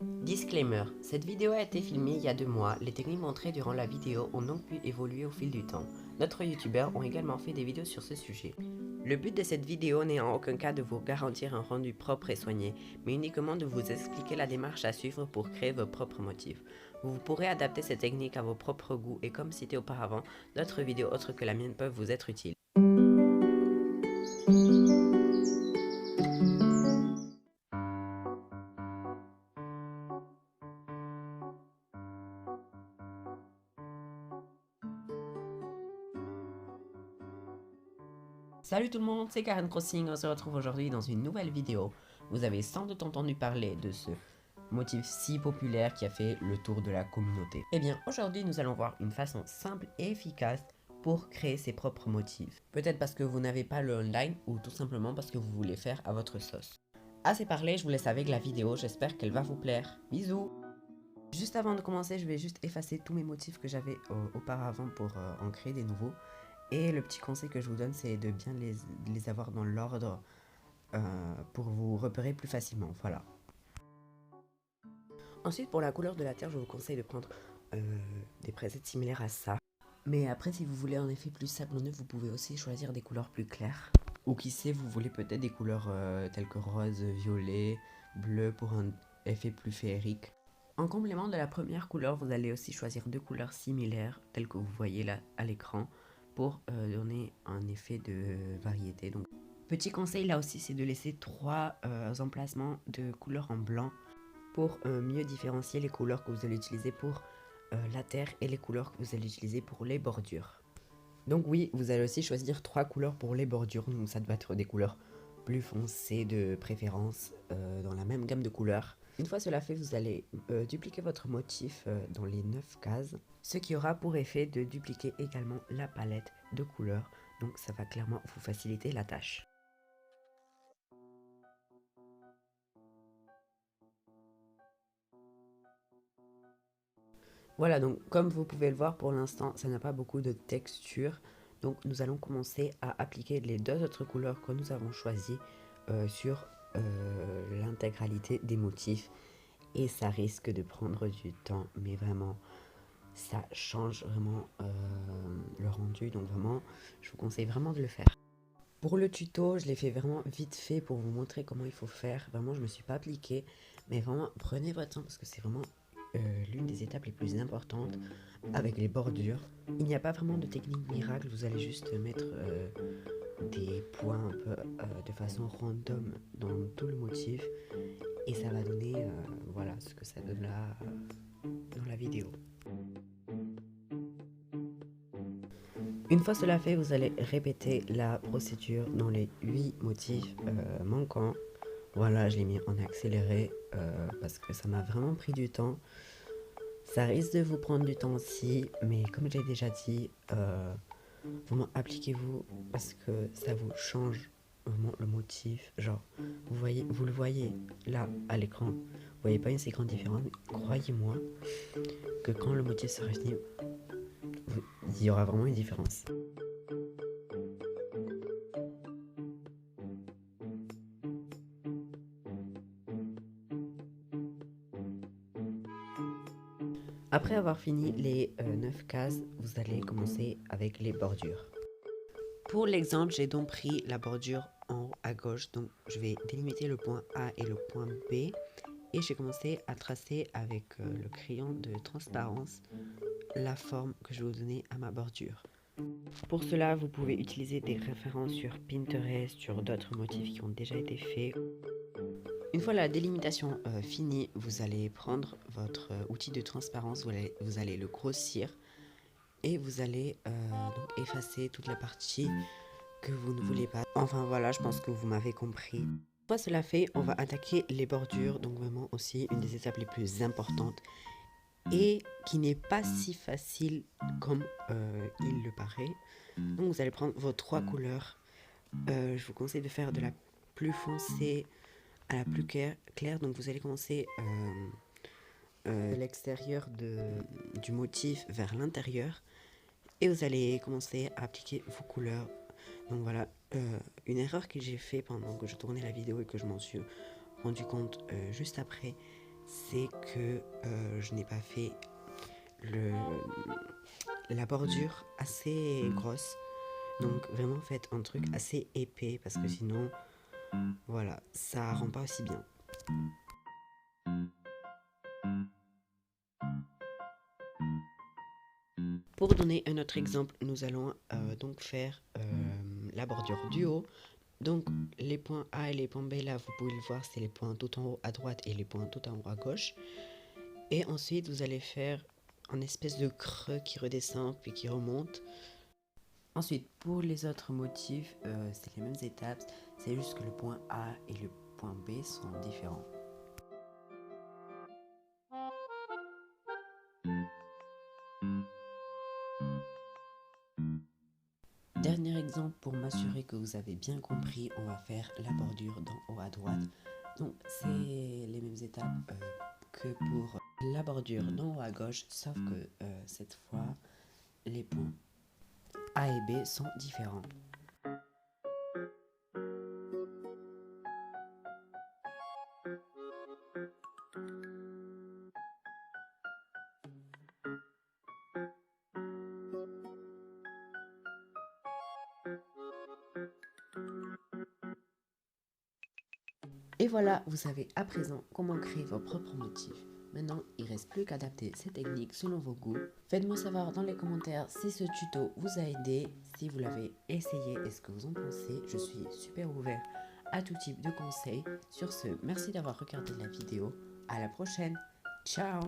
Disclaimer, cette vidéo a été filmée il y a 2 mois, les techniques montrées durant la vidéo ont donc pu évoluer au fil du temps. D'autres youtubeurs ont également fait des vidéos sur ce sujet. Le but de cette vidéo n'est en aucun cas de vous garantir un rendu propre et soigné, mais uniquement de vous expliquer la démarche à suivre pour créer vos propres motifs. Vous pourrez adapter cette technique à vos propres goûts et comme cité auparavant, d'autres vidéos autres que la mienne peuvent vous être utiles. Salut tout le monde, c'est Karen Crossing, on se retrouve aujourd'hui dans une nouvelle vidéo. Vous avez sans doute entendu parler de ce motif si populaire qui a fait le tour de la communauté. Eh bien, aujourd'hui nous allons voir une façon simple et efficace pour créer ses propres motifs. Peut-être parce que vous n'avez pas le online ou tout simplement parce que vous voulez faire à votre sauce. Assez parlé, je vous laisse avec la vidéo, j'espère qu'elle va vous plaire. Bisous! Juste avant de commencer, je vais juste effacer tous mes motifs que j'avais auparavant pour en créer des nouveaux. Et le petit conseil que je vous donne, c'est de bien les avoir dans l'ordre pour vous repérer plus facilement. Voilà. Ensuite, pour la couleur de la terre, je vous conseille de prendre des presets similaires à ça. Mais après, si vous voulez un effet plus sablonneux, vous pouvez aussi choisir des couleurs plus claires. Ou qui sait, vous voulez peut-être des couleurs telles que rose, violet, bleu pour un effet plus féerique. En complément de la première couleur, vous allez aussi choisir 2 couleurs similaires, telles que vous voyez là à l'écran, pour donner un effet de variété. Donc, petit conseil là aussi, c'est de laisser 3 emplacements de couleurs en blanc pour mieux différencier les couleurs que vous allez utiliser pour la terre et les couleurs que vous allez utiliser pour les bordures. Donc oui, vous allez aussi choisir 3 couleurs pour les bordures, donc ça doit être des couleurs plus foncées de préférence dans la même gamme de couleurs. Une fois cela fait, vous allez dupliquer votre motif dans les 9 cases, ce qui aura pour effet de dupliquer également la palette de couleurs, donc ça va clairement vous faciliter la tâche. Voilà, donc comme vous pouvez le voir pour l'instant, ça n'a pas beaucoup de texture, donc nous allons commencer à appliquer les 2 autres couleurs que nous avons choisies sur l'intégralité des motifs. Et ça risque de prendre du temps, mais vraiment, ça change vraiment le rendu. Donc vraiment, je vous conseille vraiment de le faire. Pour le tuto, je l'ai fait vraiment vite fait pour vous montrer comment il faut faire. Vraiment, je ne me suis pas appliquée, mais vraiment, prenez votre temps parce que c'est vraiment l'une des étapes les plus importantes avec les bordures. Il n'y a pas vraiment de technique miracle, vous allez juste mettre des points un peu de façon random dans tout le motif et ça va donner voilà ce que ça donne là dans la vidéo. Une fois cela fait, vous allez répéter la procédure dans les 8 motifs manquants. Voilà, je l'ai mis en accéléré parce que ça m'a vraiment pris du temps. Ça risque de vous prendre du temps aussi, mais comme j'ai déjà dit, vraiment appliquez-vous parce que ça vous change vraiment le motif. Genre, vous le voyez là à l'écran, vous voyez pas une si grande différence, mais croyez-moi que quand le motif sera fini, il y aura vraiment une différence. Après avoir fini les 9 cases, vous allez commencer avec les bordures. Pour l'exemple, j'ai donc pris la bordure en haut à gauche, donc je vais délimiter le point A et le point B. Et j'ai commencé à tracer avec le crayon de transparence la forme que je vais vous donner à ma bordure. Pour cela, vous pouvez utiliser des références sur Pinterest, sur d'autres motifs qui ont déjà été faits. Une fois la délimitation finie, vous allez prendre votre outil de transparence, vous allez le grossir et vous allez donc effacer toute la partie que vous ne voulez pas. Enfin voilà, je pense que vous m'avez compris. Une fois cela fait, on va attaquer les bordures, donc vraiment aussi une des étapes les plus importantes et qui n'est pas si facile comme il le paraît. Donc vous allez prendre vos 3 couleurs. Je vous conseille de faire de la plus foncée à la plus claire. Donc vous allez commencer de l'extérieur du motif vers l'intérieur et vous allez commencer à appliquer vos couleurs. Donc voilà, une erreur que j'ai fait pendant que je tournais la vidéo et que je m'en suis rendu compte juste après, c'est que je n'ai pas fait la bordure assez grosse. Donc vraiment faites un truc assez épais parce que sinon, voilà, ça rend pas aussi bien. Pour donner un autre exemple, nous allons donc faire la bordure du haut. Donc les points A et les points B, là vous pouvez le voir, c'est les points tout en haut à droite et les points tout en haut à gauche. Et ensuite vous allez faire un espèce de creux qui redescend puis qui remonte. Ensuite pour les autres motifs, c'est les mêmes étapes, c'est juste que le point A et le point B sont différents. Dernier exemple pour m'assurer que vous avez bien compris, on va faire la bordure d'en haut à droite. Donc c'est les mêmes étapes que pour la bordure d'en haut à gauche, sauf que cette fois les points A et B sont différents. Et voilà, vous savez à présent comment créer vos propres motifs. Maintenant, il ne reste plus qu'à adapter ces techniques selon vos goûts. Faites-moi savoir dans les commentaires si ce tuto vous a aidé, si vous l'avez essayé et ce que vous en pensez. Je suis super ouvert à tout type de conseils. Sur ce, merci d'avoir regardé la vidéo. À la prochaine. Ciao!